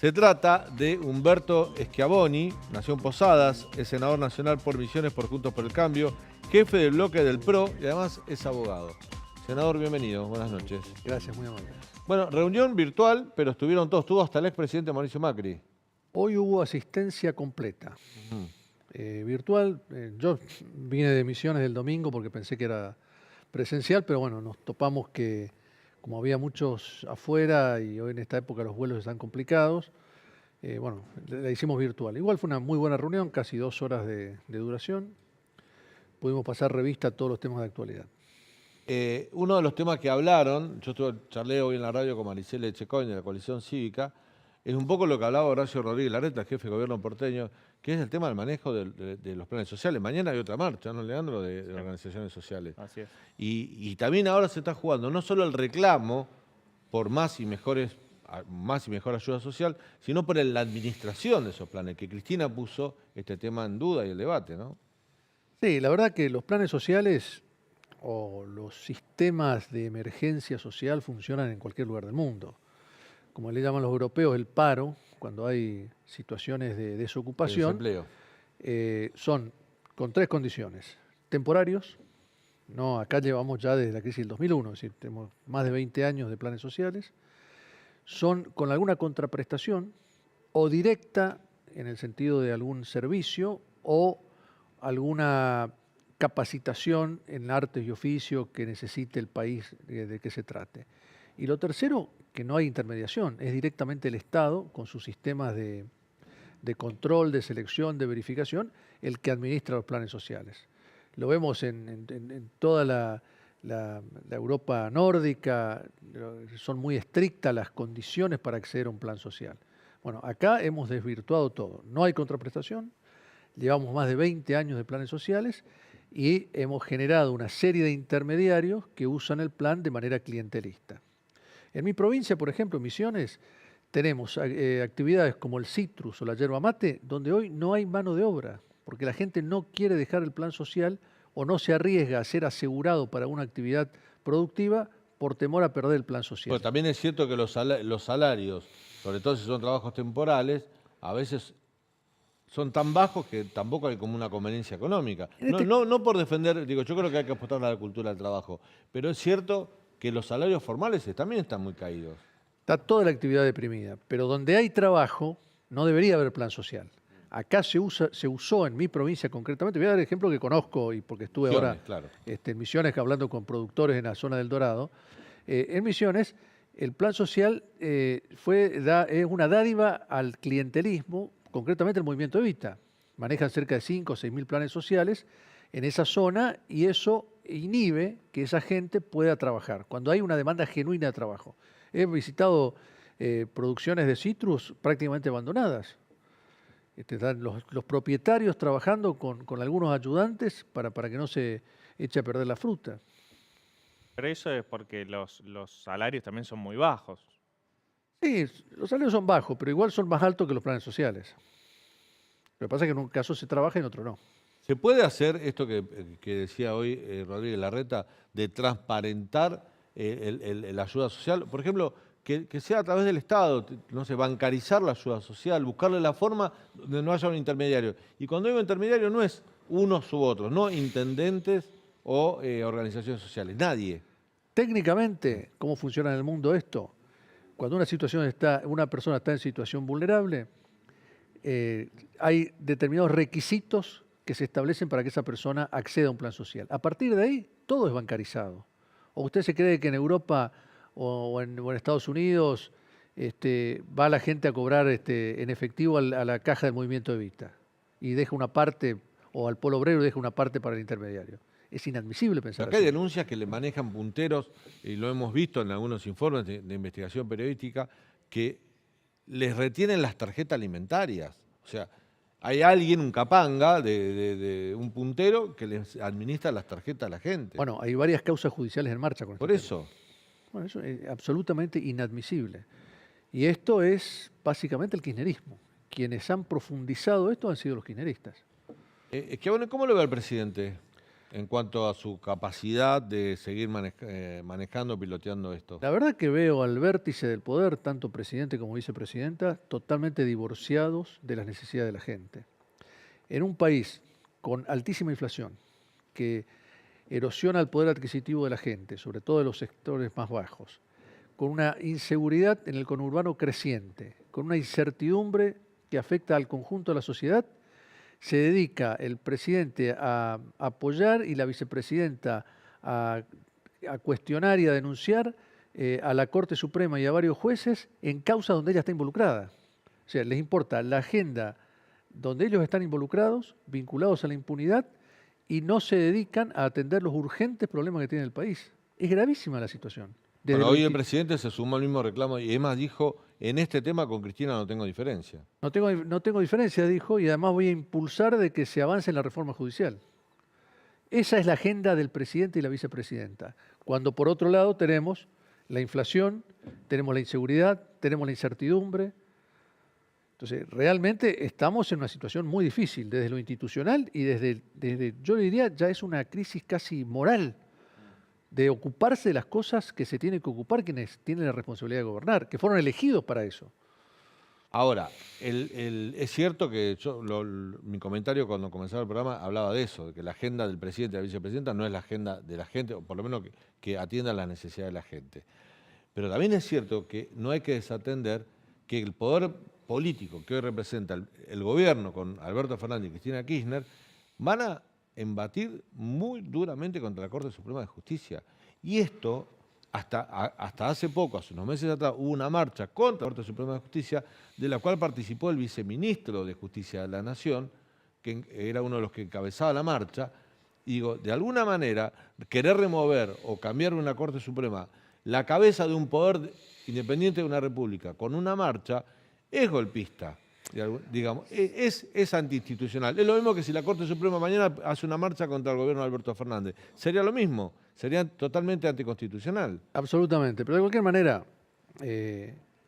Se trata de Humberto Schiavoni, nació en Posadas, es senador nacional por Misiones por Juntos por el Cambio, jefe del bloque del PRO y además es abogado. Senador, bienvenido, buenas noches. Gracias, muy amable. Bueno, reunión virtual, pero estuvieron todos, estuvo hasta el expresidente Mauricio Macri. Hoy hubo asistencia completa. Virtual, yo vine de Misiones el domingo porque pensé que era presencial, pero bueno, nos topamos que como había muchos afuera y hoy en esta época los vuelos están complicados, bueno, la hicimos virtual. Igual fue una muy buena reunión, casi 2 horas de duración. Pudimos pasar revista a todos los temas de actualidad. Uno de los temas que hablaron, charlé hoy en la radio con Maricela Echecoin de la Coalición Cívica, es un poco lo que hablaba Horacio Rodríguez Larreta, jefe de gobierno porteño, que es el tema del manejo de los planes sociales. Mañana hay otra marcha, ¿no, Leandro?, de organizaciones sociales. Así es. Y también ahora se está jugando no solo el reclamo por más y mejor ayuda social, sino por la administración de esos planes, que Cristina puso este tema en duda y el debate, ¿no? Sí, la verdad que los planes sociales o los sistemas de emergencia social funcionan en cualquier lugar del mundo. Como le llaman los europeos, el paro, cuando hay situaciones de desocupación, son con 3 condiciones. Temporarios, no, acá llevamos ya desde la crisis del 2001, es decir, tenemos más de 20 años de planes sociales. Son con alguna contraprestación o directa en el sentido de algún servicio o alguna capacitación en artes y oficio que necesite el país de que se trate. Y lo tercero, que no hay intermediación, es directamente el Estado, con sus sistemas de control, de selección, de verificación, el que administra los planes sociales. Lo vemos en toda la Europa nórdica, son muy estrictas las condiciones para acceder a un plan social. Bueno, acá hemos desvirtuado todo, no hay contraprestación, llevamos más de 20 años de planes sociales y hemos generado una serie de intermediarios que usan el plan de manera clientelista. En mi provincia, por ejemplo, en Misiones, tenemos actividades como el citrus o la yerba mate, donde hoy no hay mano de obra, porque la gente no quiere dejar el plan social o no se arriesga a ser asegurado para una actividad productiva por temor a perder el plan social. Pero también es cierto que los salarios, sobre todo si son trabajos temporales, a veces son tan bajos que tampoco hay como una conveniencia económica. No por defender, digo, yo creo que hay que apostar a la cultura del trabajo, pero es cierto que los salarios formales también están muy caídos. Está toda la actividad deprimida, pero donde hay trabajo no debería haber plan social. Acá se usó en mi provincia concretamente, voy a dar el ejemplo que conozco y porque estuve Misiones, ahora claro, en Misiones hablando con productores en la zona del Dorado. En Misiones el plan social es una dádiva al clientelismo, concretamente el movimiento Evita. Manejan cerca de 5 o 6 mil planes sociales en esa zona y eso inhibe que esa gente pueda trabajar, cuando hay una demanda genuina de trabajo. He visitado producciones de citrus prácticamente abandonadas. Están los propietarios trabajando con algunos ayudantes para que no se eche a perder la fruta. Pero eso es porque los salarios también son muy bajos. Sí, los salarios son bajos, pero igual son más altos que los planes sociales. Lo que pasa es que en un caso se trabaja y en otro no. ¿Se puede hacer esto que decía hoy Rodríguez Larreta, de transparentar la ayuda social? Por ejemplo, que sea a través del Estado, no sé, bancarizar la ayuda social, buscarle la forma donde no haya un intermediario. Y cuando digo intermediario no es unos u otros, no intendentes o organizaciones sociales, nadie. Técnicamente, ¿cómo funciona en el mundo esto? Cuando una persona está en situación vulnerable, hay determinados requisitos que se establecen para que esa persona acceda a un plan social. A partir de ahí, todo es bancarizado. ¿O usted se cree que en Europa o en Estados Unidos va la gente a cobrar en efectivo a la caja del movimiento Evita y deja una parte, o al polo obrero deja una parte para el intermediario? Es inadmisible pensar Acá hay así. denuncias que le manejan punteros, y lo hemos visto en algunos informes de investigación periodística, que les retienen las tarjetas alimentarias. O sea, hay alguien, un capanga, un puntero, que les administra las tarjetas a la gente. Bueno, hay varias causas judiciales en marcha con Por este eso. tema. Bueno, eso es absolutamente inadmisible. Y esto es básicamente el kirchnerismo. Quienes han profundizado esto han sido los kirchneristas. ¿Cómo lo ve el presidente? en cuanto a su capacidad de seguir manejando, piloteando esto? La verdad que veo al vértice del poder, tanto presidente como vicepresidenta, totalmente divorciados de las necesidades de la gente. En un país con altísima inflación, que erosiona el poder adquisitivo de la gente, sobre todo de los sectores más bajos, con una inseguridad en el conurbano creciente, con una incertidumbre que afecta al conjunto de la sociedad, se dedica el presidente a apoyar y la vicepresidenta a cuestionar y a denunciar a la Corte Suprema y a varios jueces en causas donde ella está involucrada. O sea, les importa la agenda donde ellos están involucrados, vinculados a la impunidad, y no se dedican a atender los urgentes problemas que tiene el país. Es gravísima la situación. Bueno, hoy el presidente se sumó al mismo reclamo y además dijo, en este tema con Cristina no tengo diferencia. No tengo diferencia, dijo, y además voy a impulsar de que se avance en la reforma judicial. Esa es la agenda del presidente y la vicepresidenta. Cuando por otro lado tenemos la inflación, tenemos la inseguridad, tenemos la incertidumbre. Entonces, realmente estamos en una situación muy difícil desde lo institucional y desde yo diría, ya es una crisis casi moral de ocuparse de las cosas que se tienen que ocupar quienes tienen la responsabilidad de gobernar, que fueron elegidos para eso. Ahora, es cierto que mi comentario cuando comenzaba el programa hablaba de eso, de que la agenda del presidente y la vicepresidenta no es la agenda de la gente, o por lo menos que atienda las necesidades de la gente. Pero también es cierto que no hay que desatender que el poder político que hoy representa el gobierno con Alberto Fernández y Cristina Kirchner van a embatir muy duramente contra la Corte Suprema de Justicia. Y esto, hasta hace poco, hace unos meses atrás, hubo una marcha contra la Corte Suprema de Justicia, de la cual participó el viceministro de Justicia de la Nación, que era uno de los que encabezaba la marcha. Y digo, de alguna manera, querer remover o cambiar una Corte Suprema, la cabeza de un poder independiente de una república, con una marcha, es golpista. Digamos, es antiinstitucional. Es lo mismo que si la Corte Suprema mañana hace una marcha contra el gobierno de Alberto Fernández. Sería lo mismo, sería totalmente anticonstitucional. Absolutamente, pero de cualquier manera,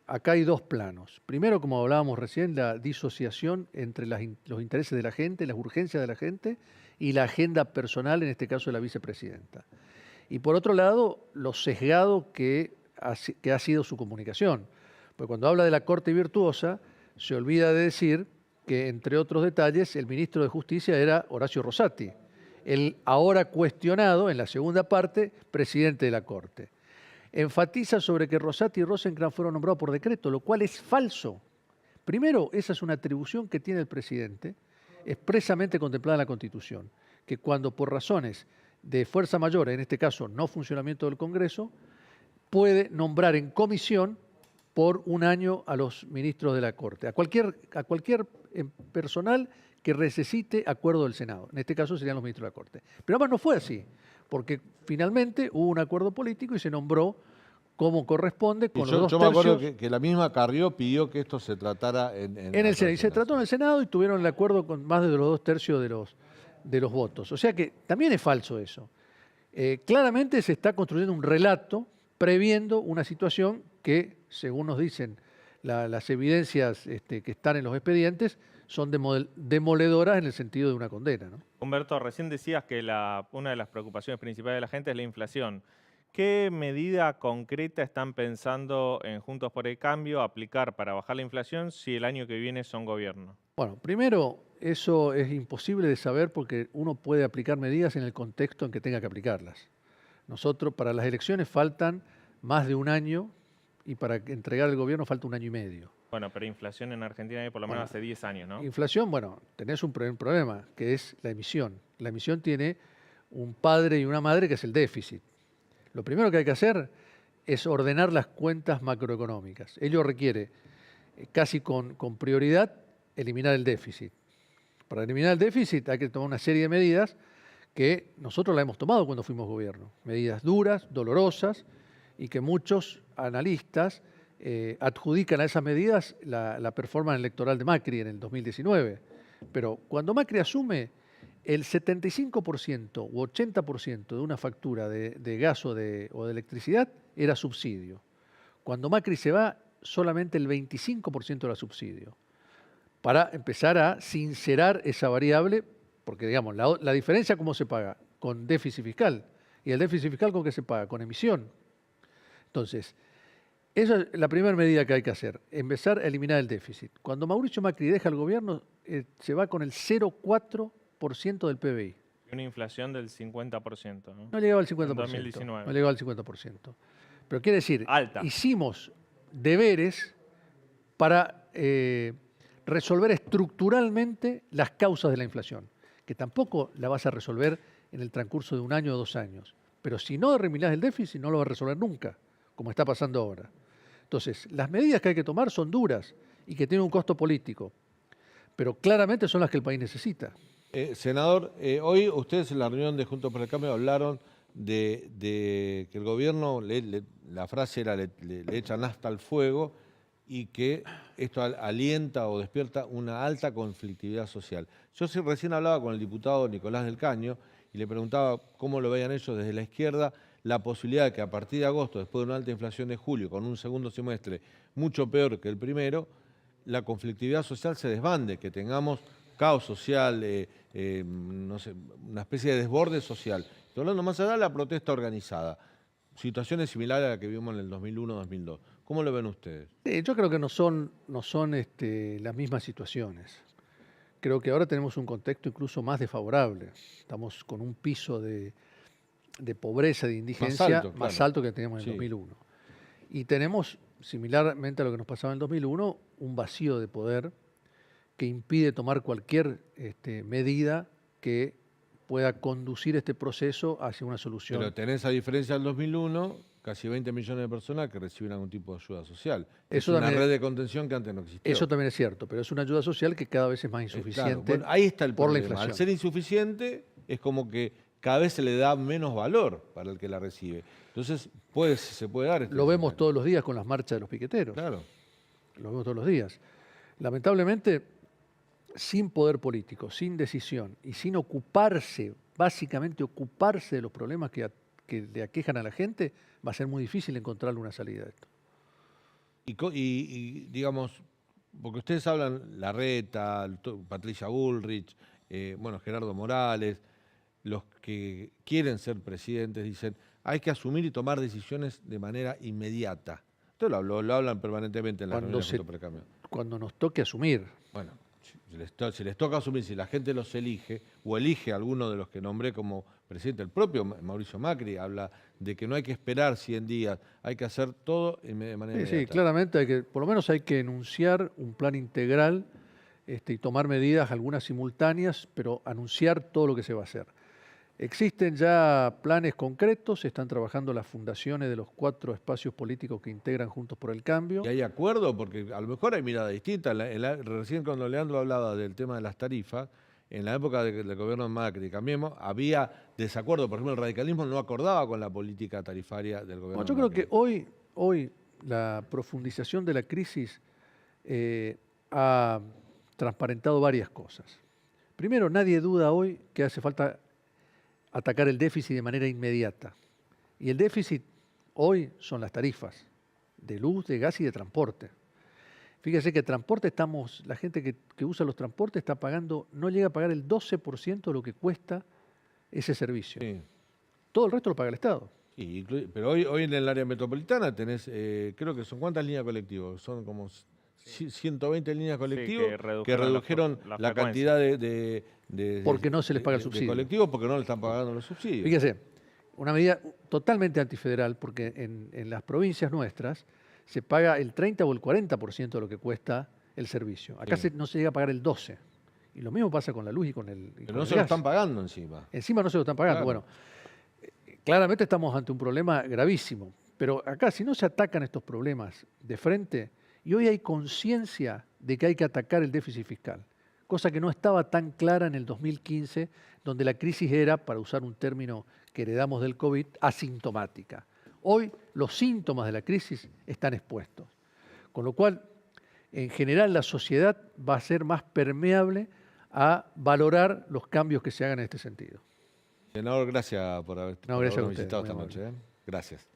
acá hay dos planos. Primero, como hablábamos recién, la disociación entre los intereses de la gente, las urgencias de la gente y la agenda personal, en este caso de la vicepresidenta. Y por otro lado, lo sesgado que ha sido su comunicación. Porque cuando habla de la Corte Virtuosa, se olvida de decir que, entre otros detalles, el ministro de Justicia era Horacio Rosati, el ahora cuestionado, en la segunda parte, presidente de la Corte. Enfatiza sobre que Rosati y Rosenkrantz fueron nombrados por decreto, lo cual es falso. Primero, esa es una atribución que tiene el presidente, expresamente contemplada en la Constitución, que cuando por razones de fuerza mayor, en este caso no funcionamiento del Congreso, puede nombrar en comisión por un año a los ministros de la Corte, a cualquier personal que necesite acuerdo del Senado. En este caso serían los ministros de la Corte. Pero además no fue así, porque finalmente hubo un acuerdo político y se nombró como corresponde con los dos tercios. Yo me acuerdo que la misma Carrió pidió que esto se tratara en el Senado. Y se trató en el Senado y tuvieron el acuerdo con más de los 2/3 de los votos. O sea que también es falso eso. Claramente se está construyendo un relato previendo una situación que, según nos dicen las evidencias que están en los expedientes, son demoledoras en el sentido de una condena, ¿no? Humberto, recién decías que una de las preocupaciones principales de la gente es la inflación. ¿Qué medida concreta están pensando en Juntos por el Cambio aplicar para bajar la inflación si el año que viene son gobierno? Bueno, primero, eso es imposible de saber porque uno puede aplicar medidas en el contexto en que tenga que aplicarlas. Nosotros, para las elecciones faltan más de un año y para entregar el gobierno falta 1 año y medio. Bueno, pero inflación en Argentina hay por lo menos hace 10 años, ¿no? Inflación, bueno, tenés un problema, que es la emisión. La emisión tiene un padre y una madre, que es el déficit. Lo primero que hay que hacer es ordenar las cuentas macroeconómicas. Ello requiere, casi con prioridad, eliminar el déficit. Para eliminar el déficit hay que tomar una serie de medidas que nosotros la hemos tomado cuando fuimos gobierno. Medidas duras, dolorosas, y que muchos analistas adjudican a esas medidas la performance electoral de Macri en el 2019. Pero cuando Macri asume, el 75% u 80% de una factura de gas o de electricidad era subsidio. Cuando Macri se va, solamente el 25% era subsidio. Para empezar a sincerar esa variable, porque digamos, la diferencia, ¿cómo se paga? con déficit fiscal. ¿Y el déficit fiscal con qué se paga? Con emisión. Entonces, esa es la primera medida que hay que hacer, empezar a eliminar el déficit. Cuando Mauricio Macri deja el gobierno, se va con el 0,4% del PBI. Una inflación del 50%, ¿no? No llegaba al 50%. En 2019. No llegaba al 50%. Pero quiere decir, Alta. hicimos deberes para resolver estructuralmente las causas de la inflación, que tampoco la vas a resolver en el transcurso de 1 año o 2 años. Pero si no eliminás el déficit, no lo vas a resolver nunca, como está pasando ahora. Entonces, las medidas que hay que tomar son duras y que tienen un costo político, pero claramente son las que el país necesita. Senador, hoy ustedes en la reunión de Juntos por el Cambio hablaron de que el gobierno, la frase era, le echan nafta al fuego y que esto alienta o despierta una alta conflictividad social. Yo recién hablaba con el diputado Nicolás del Caño y le preguntaba cómo lo veían ellos desde la izquierda, la posibilidad de que a partir de agosto, después de una alta inflación de julio, con un segundo semestre mucho peor que el primero, la conflictividad social se desbande, que tengamos caos social, no sé, una especie de desborde social. Estoy hablando más allá de la protesta organizada, situaciones similares a las que vimos en el 2001-2002. ¿Cómo lo ven ustedes? Yo creo que no son las mismas situaciones. Creo que ahora tenemos un contexto incluso más desfavorable. Estamos con un piso de pobreza, de indigencia más alto que teníamos en el 2001. Y tenemos, similarmente a lo que nos pasaba en el 2001, un vacío de poder que impide tomar cualquier medida que pueda conducir este proceso hacia una solución. Pero tenés, a diferencia del 2001, casi 20 millones de personas que reciben algún tipo de ayuda social. Es una red de contención que antes no existía. Eso también es cierto, pero es una ayuda social que cada vez es más insuficiente. Claro. Bueno, ahí está el por problema. la inflación. Al ser insuficiente, es como que cada vez se le da menos valor para el que la recibe. Entonces, se puede dar. Lo vemos todos los días con las marchas de los piqueteros. Claro. Lo vemos todos los días. Lamentablemente, sin poder político, sin decisión y sin ocuparse, básicamente ocuparse de los problemas que le aquejan a la gente, va a ser muy difícil encontrarle una salida a esto. Y digamos, porque ustedes hablan Larreta, Patricia Bullrich, Gerardo Morales, los que quieren ser presidentes dicen hay que asumir y tomar decisiones de manera inmediata. Esto lo hablan permanentemente en la reunión de Juntos por el Cambio. Cuando nos toque asumir. Bueno, si les toca asumir, si la gente los elige o elige a alguno de los que nombré como presidente, el propio Mauricio Macri habla de que no hay que esperar 100 días, hay que hacer todo de manera inmediata. Sí, claramente por lo menos hay que enunciar un plan integral y tomar medidas, algunas simultáneas, pero anunciar todo lo que se va a hacer. Existen ya planes concretos, se están trabajando las fundaciones de los 4 espacios políticos que integran Juntos por el Cambio. ¿Y hay acuerdo? Porque a lo mejor hay mirada distinta. Recién cuando Leandro hablaba del tema de las tarifas, en la época del gobierno de Macri, Cambiemos, había desacuerdo. Por ejemplo, el radicalismo no acordaba con la política tarifaria del gobierno de Macri. Yo creo que hoy la profundización de la crisis ha transparentado varias cosas. Primero, nadie duda hoy que hace falta atacar el déficit de manera inmediata. Y el déficit hoy son las tarifas de luz, de gas y de transporte. Fíjese que transporte la gente que usa los transportes está pagando, no llega a pagar el 12% de lo que cuesta ese servicio. Sí. Todo el resto lo paga el Estado. Sí, pero hoy en el área metropolitana tenés, creo que son ¿cuántas líneas colectivas? Son como 120 líneas colectivas que redujeron la cantidad de porque no se les paga el subsidio. De colectivos porque no le están pagando los subsidios. Fíjese, una medida totalmente antifederal porque en las provincias nuestras se paga el 30 o el 40% de lo que cuesta el servicio. Acá no se llega a pagar el 12%. Y lo mismo pasa con la luz y con el gas. Pero no se lo están pagando encima. Encima no se lo están pagando. Claro. Bueno, claramente estamos ante un problema gravísimo. Pero acá, si no se atacan estos problemas de frente, y hoy hay conciencia de que hay que atacar el déficit fiscal, cosa que no estaba tan clara en el 2015, donde la crisis era, para usar un término que heredamos del COVID, asintomática. Hoy los síntomas de la crisis están expuestos, con lo cual, en general, la sociedad va a ser más permeable a valorar los cambios que se hagan en este sentido. Senador, gracias por haber visitado esta Muy noche. Gracias.